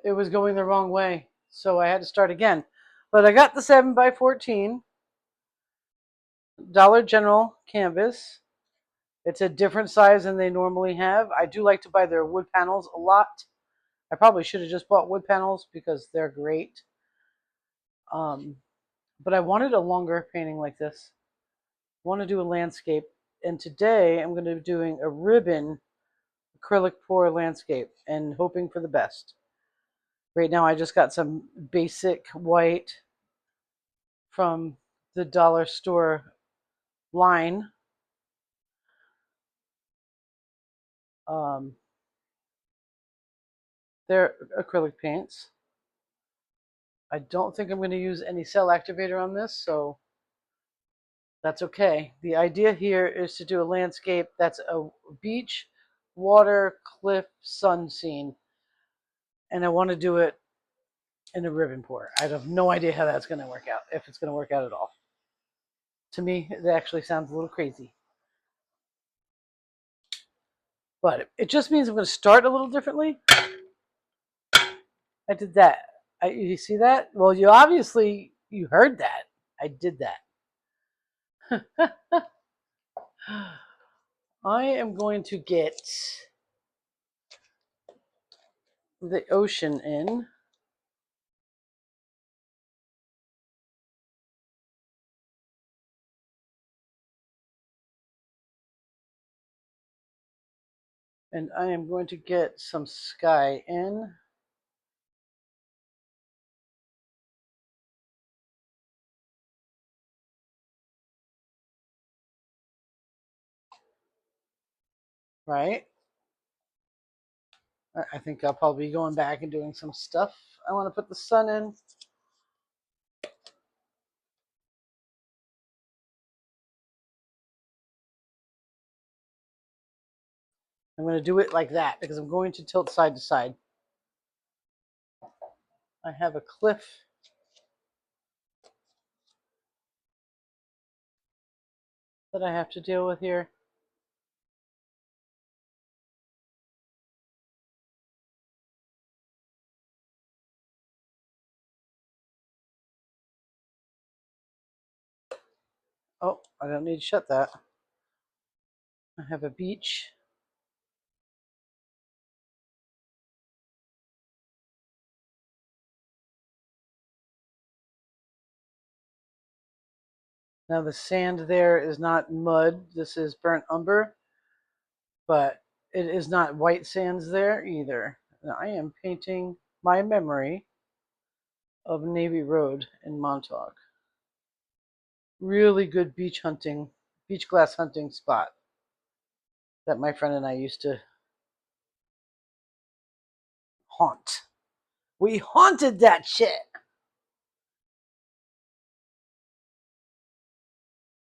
it was going the wrong way. So I had to start again. But I got the 7x14 Dollar General canvas. It's a different size than they normally have. I do like to buy their wood panels a lot. I probably should have just bought wood panels because they're great. Um, but I wanted a longer painting like this. I want to do a landscape. And today I'm going to be doing a ribbon acrylic pour landscape and hoping for the best. Right now I just got some basic white from the dollar store line. Um, they're acrylic paints. I don't think I'm going to use any cell activator on this, so that's okay. The idea here is to do a landscape that's a beach, water, cliff, sun scene. And I want to do it in a ribbon pour. I have no idea how that's going to work out, if it's going to work out at all. To me, it actually sounds a little crazy. But it just means I'm going to start a little differently. I did that. You see that? Well, you obviously, you heard that. I did that. I am going to get the ocean in. And I am going to get some sky in. Right? I think I'll probably be going back and doing some stuff. I want to put the sun in. I'm going to do it like that because I'm going to tilt side to side. I have a cliff that I have to deal with here. Oh, I don't need to shut that. I have a beach. Now the sand there is not mud. This is burnt umber, but it is not white sands there either. Now I am painting my memory of Navy Road in Montauk. Really good beach hunting, beach glass hunting spot that my friend and I used to haunt. We haunted that shit.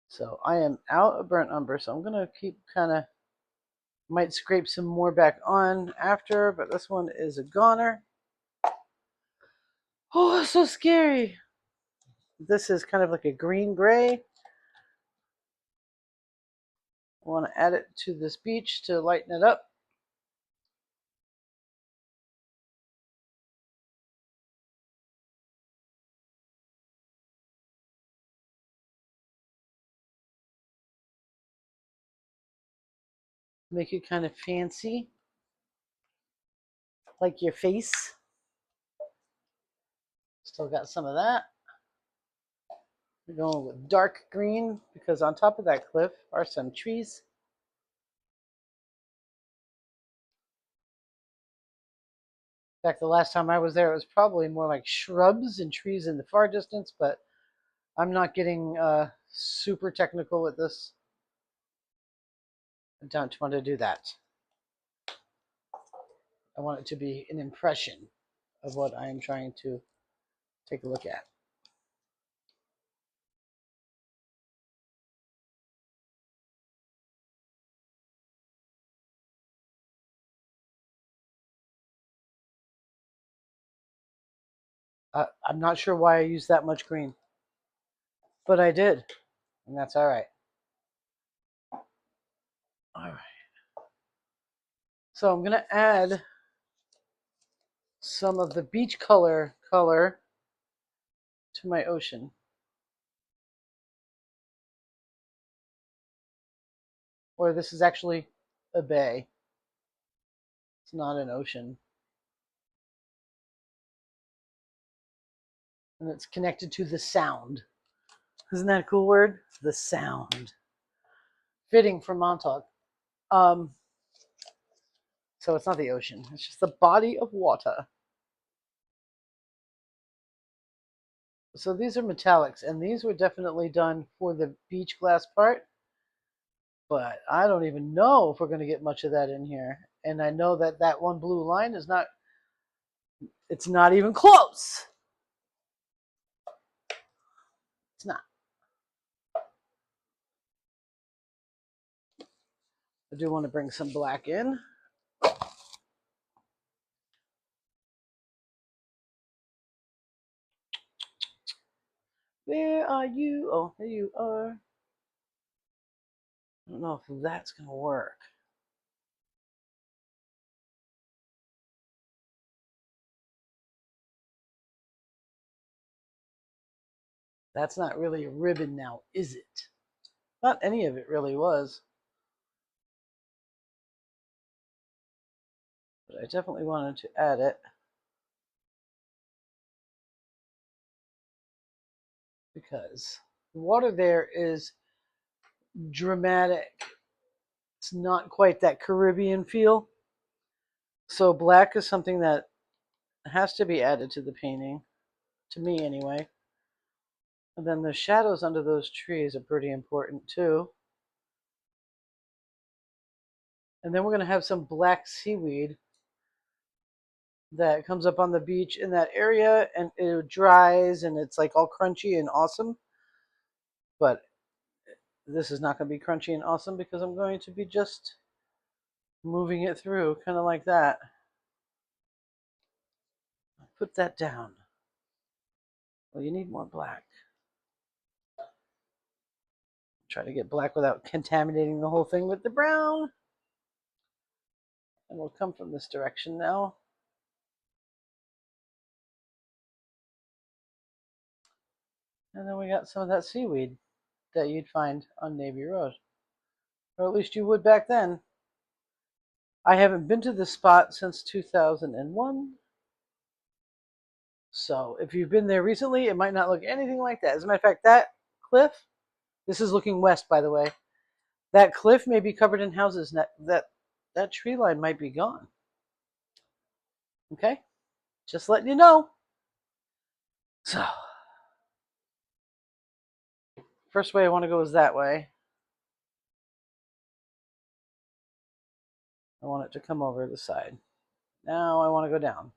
So I am out of burnt umber, so I'm gonna keep kind of, might scrape some more back on after, but this one is a goner. Oh, so scary. This is kind of like a green gray. I want to add it to this beach to lighten it up. Make it kind of fancy, like your face. Still got some of that. We're going with dark green because on top of that cliff are some trees. In fact, the last time I was there, it was probably more like shrubs and trees in the far distance, but I'm not getting super technical with this. I don't want to do that. I want it to be an impression of what I am trying to take a look at. I'm not sure why I used that much green, but I did, and that's all right. All right. So I'm going to add some of the beach color to my ocean. Or this is actually a bay. It's not an ocean. And it's connected to the sound. Isn't that a cool word? The sound. Fitting for Montauk. So it's not the ocean. It's just the body of water. So these are metallics, and these were definitely done for the beach glass part. But I don't even know if we're going to get much of that in here. And I know that that one blue line is not, it's not even close. It's not. I do want to bring some black in. Where are you? Oh, there you are. I don't know if that's going to work. That's not really a ribbon now, is it? Not any of it really was. But I definitely wanted to add it. Because the water there is dramatic. It's not quite that Caribbean feel. So black is something that has to be added to the painting, to me anyway. And then the shadows under those trees are pretty important too. And then we're going to have some black seaweed that comes up on the beach in that area, and it dries and it's like all crunchy and awesome. But this is not going to be crunchy and awesome because I'm going to be just moving it through, kind of like that. Put that down. Well, you need more black. Try to get black without contaminating the whole thing with the brown. And we'll come from this direction now. And then we got some of that seaweed that you'd find on Navy Road. Or at least you would back then. I haven't been to this spot since 2001. So if you've been there recently, it might not look anything like that. As a matter of fact, that cliff, this is looking west, by the way. That cliff may be covered in houses. That tree line might be gone. Okay? Just letting you know. So, first way I want to go is that way. I want it to come over the side. Now I want to go down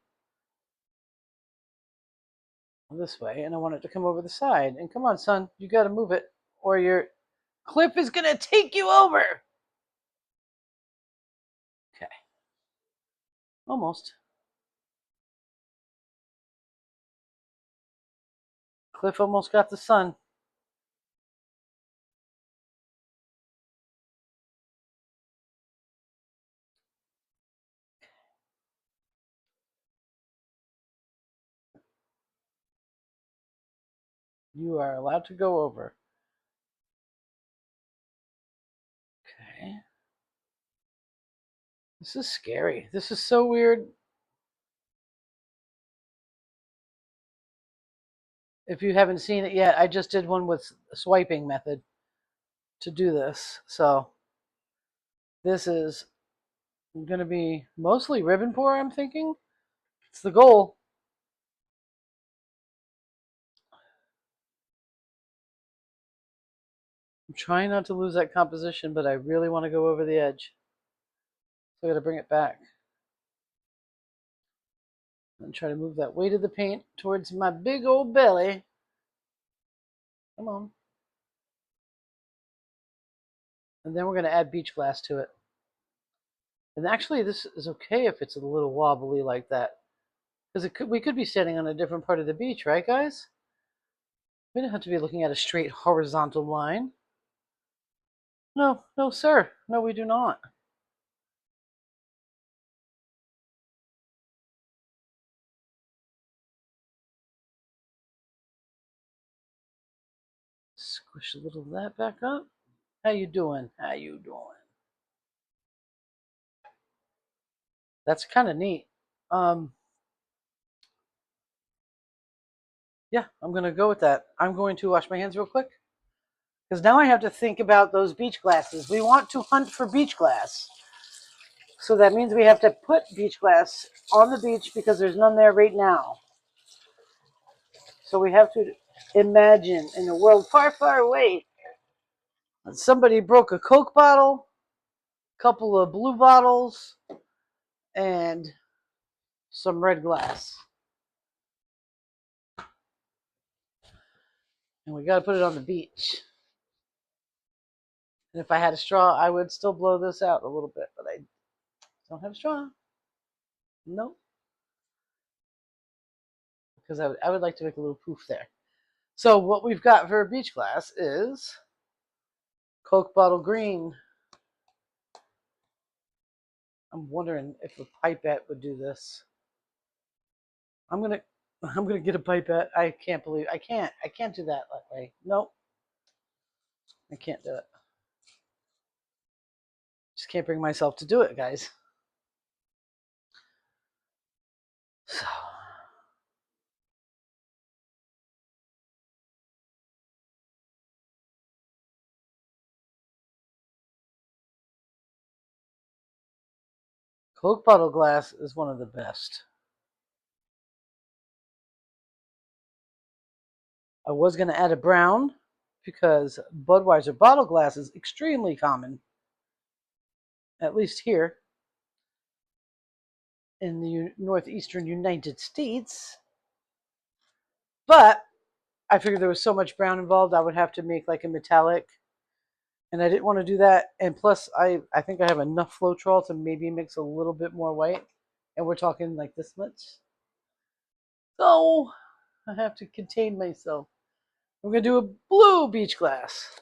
this way, and I want it to come over the side. And come on, son, you got to move it, or your cliff is going to take you over. Okay. Almost. Cliff almost got the sun. You are allowed to go over. Okay. This is scary. This is so weird. If you haven't seen it yet, I just did one with a swiping method to do this. So this is going to be mostly ribbon pour, I'm thinking. It's the goal. I'm trying not to lose that composition, but I really want to go over the edge. So I got to bring it back. And try to move that weight of the paint towards my big old belly. Come on. And then we're going to add beach glass to it. And actually, this is okay if it's a little wobbly like that. Because we could be standing on a different part of the beach, right, guys? We don't have to be looking at a straight horizontal line. No, no, sir. No, we do not. Squish a little of that back up. How you doing? How you doing? That's kind of neat. Yeah, I'm going to go with that. I'm going to wash my hands real quick because now I have to think about those beach glasses. We want to hunt for beach glass. So that means we have to put beach glass on the beach because there's none there right now. So we have to imagine in a world far, far away that somebody broke a Coke bottle, a couple of blue bottles, and some red glass. And we got to put it on the beach. And if I had a straw, I would still blow this out a little bit, but I don't have a straw. Nope. Because I would like to make a little poof there. So what we've got for a beach glass is Coke bottle green. I'm wondering if a pipette would do this. I'm gonna get a pipette. I can't believe I can't do that way. Nope. I can't do it. Just can't bring myself to do it, guys. So Coke bottle glass is one of the best. I was going to add a brown because Budweiser bottle glass is extremely common, at least here in the northeastern United States. But I figured there was so much brown involved, I would have to make like a metallic. And I didn't want to do that. And plus, I think I have enough Floetrol to maybe mix a little bit more white. And we're talking like this much. So I have to contain myself. I'm going to do a blue beach glass.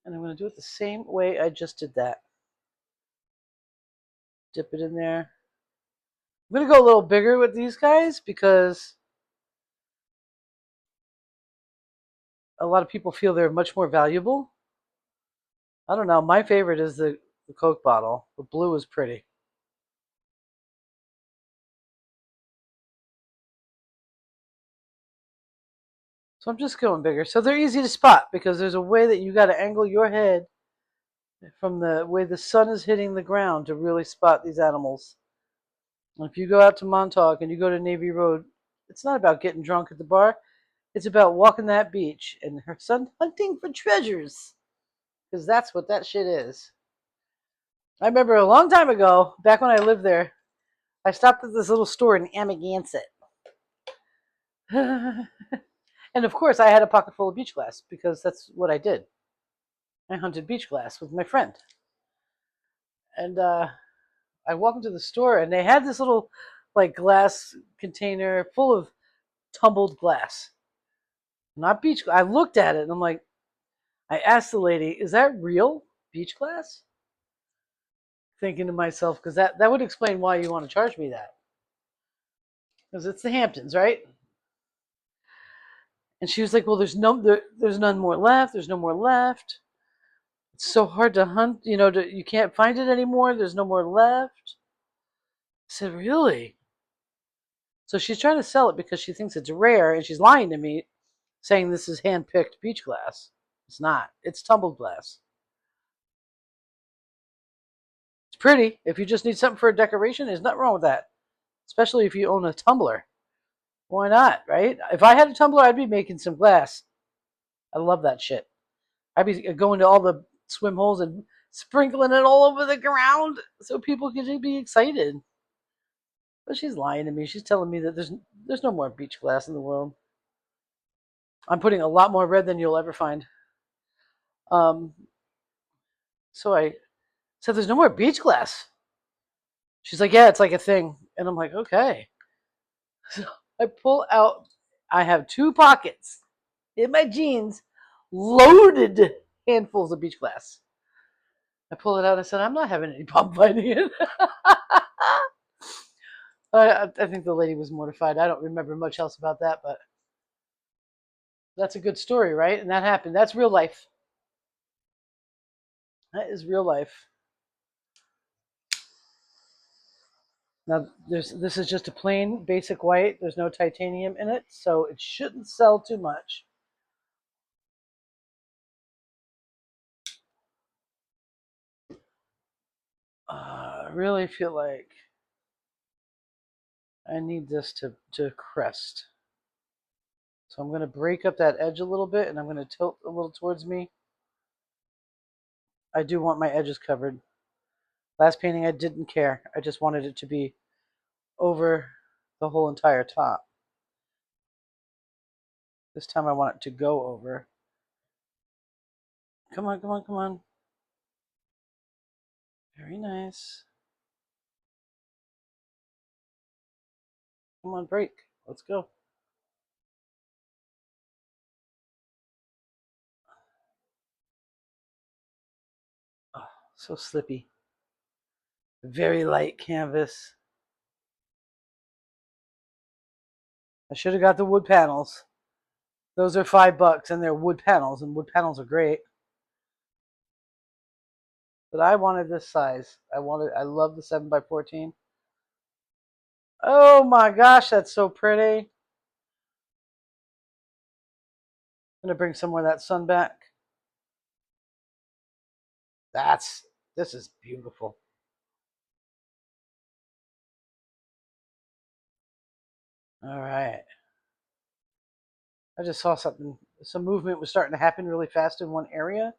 And I'm going to do it the same way I just did that. Dip it in there. I'm going to go a little bigger with these guys because a lot of people feel they're much more valuable. I don't know. My favorite is the Coke bottle. The blue is pretty. So I'm just going bigger. So they're easy to spot because there's a way that you got to angle your head from the way the sun is hitting the ground to really spot these animals. And if you go out to Montauk and you go to Navy Road, it's not about getting drunk at the bar. It's about walking that beach and her son hunting for treasures. Because that's what that shit is. I remember a long time ago, back when I lived there, I stopped at this little store in Amagansett. And of course, I had a pocket full of beach glass because that's what I did. I hunted beach glass with my friend. And I walked into the store and they had this little like glass container full of tumbled glass. Not beach glass. I looked at it and I'm like, I asked the lady, is that real beach glass? Thinking to myself, because that would explain why you want to charge me that. Because it's the Hamptons, right? And she was like, well, there's none more left. There's no more left. It's so hard to hunt. You can't find it anymore. There's no more left. I said, really? So she's trying to sell it because she thinks it's rare, and she's lying to me, saying this is hand-picked beach glass. It's not. It's tumbled glass. It's pretty. If you just need something for a decoration, there's nothing wrong with that. Especially if you own a tumbler. Why not, right? If I had a tumbler, I'd be making some glass. I love that shit. I'd be going to all the swim holes and sprinkling it all over the ground so people can be excited. But she's lying to me. She's telling me that there's no more beach glass in the world. I'm putting a lot more red than you'll ever find. So I said, there's no more beach glass. She's like, yeah, it's like a thing. And I'm like, okay. So I pull out, I have 2 pockets in my jeans, loaded handfuls of beach glass. I pull it out and I said, I'm not having any problem finding it. I think the lady was mortified. I don't remember much else about that, but That's a good story, right? And that happened. That's real life. That is real life. Now, this is just a plain basic white. There's no titanium in it, so it shouldn't sell too much. I really feel like I need this to crest. So I'm going to break up that edge a little bit, and I'm going to tilt a little towards me. I do want my edges covered. Last painting, I didn't care. I just wanted it to be over the whole entire top. This time I want it to go over. Come on, come on, come on. Very nice. Come on, break. Let's go. Oh, so slippy. Very light canvas. I should have got the wood panels. Those are $5 and they're wood panels, and wood panels are great. But I wanted this size. I love the 7x14. Oh my gosh, that's so pretty. I'm gonna bring some more of that sun back. This is beautiful. All right. I just saw something. Some movement was starting to happen really fast in one area.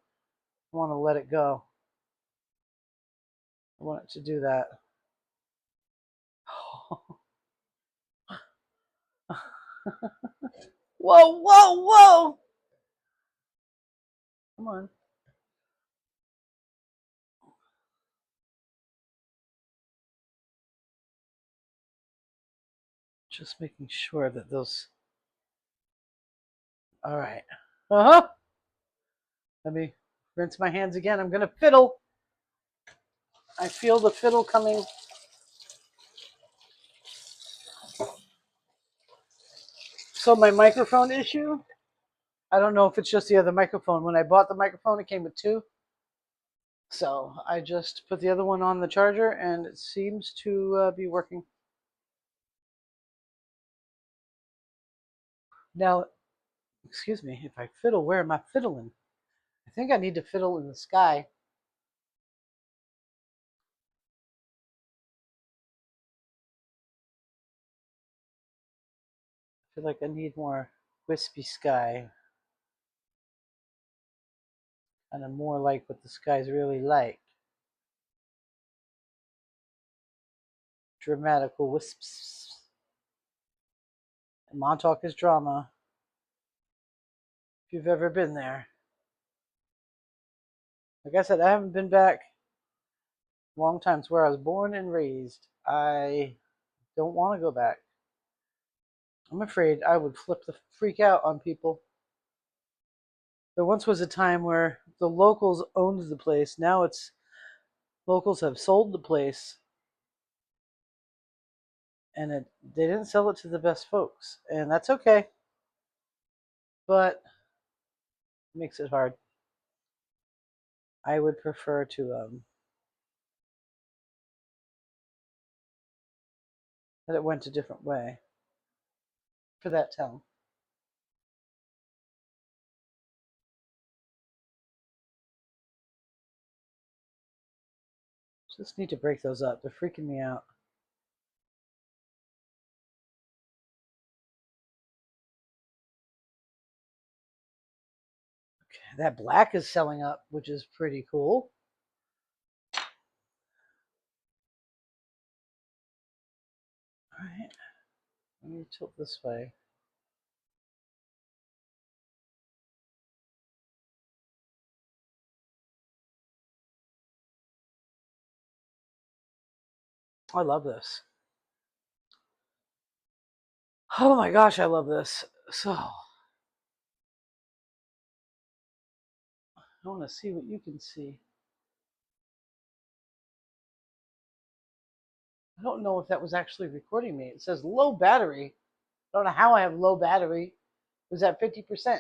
I want to let it go. I want it to do that. Whoa, whoa, whoa! Come on. Just making sure that those. All right. Uh huh. Let me rinse my hands again. I'm going to fiddle. I feel the fiddle coming. So, my microphone issue, I don't know if it's just the other microphone. When I bought the microphone, it came with two. So, I just put the other one on the charger and it seems to be working. Now, excuse me, if I fiddle, where am I fiddling? I think I need to fiddle in the sky. I feel like I need more wispy sky. Kind of more like what the sky's really like. Dramatical wisps. And Montauk is drama. If you've ever been there. Like I said, I haven't been back long time. It's where I was born and raised. I don't want to go back. I'm afraid I would flip the freak out on people. There once was a time where the locals owned the place. Now it's locals have sold the place, and they didn't sell it to the best folks, and that's okay. But it makes it hard. I would prefer to that it went a different way for that town. Just need to break those up. They're freaking me out. Okay, that black is selling up, which is pretty cool. All right, let me tilt this way. I love this. Oh my gosh, I love this. So, I want to see what you can see. I don't know if that was actually recording me. It says low battery. I don't know how I have low battery. It was at 50%.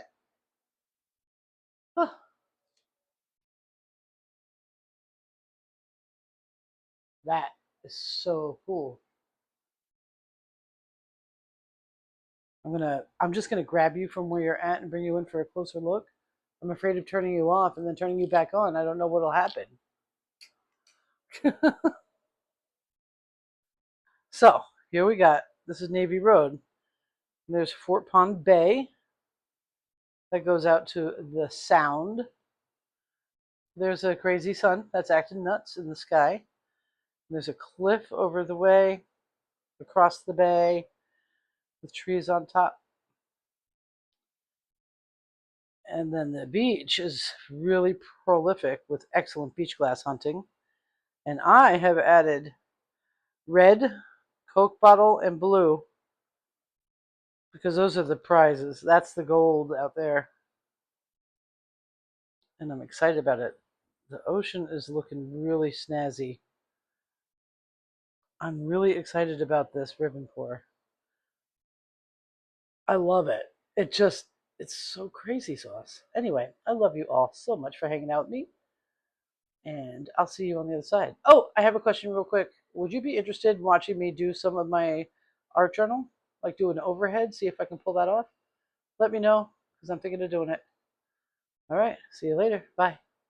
That is so cool. I'm just gonna grab you from where you're at and bring you in for a closer look. I'm afraid of turning you off and then turning you back on. I don't know what'll happen. So here we got, this is Navy Road. And there's Fort Pond Bay that goes out to the Sound. There's a crazy sun that's acting nuts in the sky. And there's a cliff over the way, across the bay, with trees on top. And then the beach is really prolific with excellent beach glass hunting. And I have added red, Coke bottle, and blue because those are the prizes. That's the gold out there. And I'm excited about it. The ocean is looking really snazzy. I'm really excited about this ribbon pour. I love it. It's so crazy sauce. Anyway, I love you all so much for hanging out with me. And I'll see you on the other side. Oh, I have a question real quick. Would you be interested in watching me do some of my art journal? Like do an overhead, see if I can pull that off? Let me know, because I'm thinking of doing it. All right, see you later. Bye.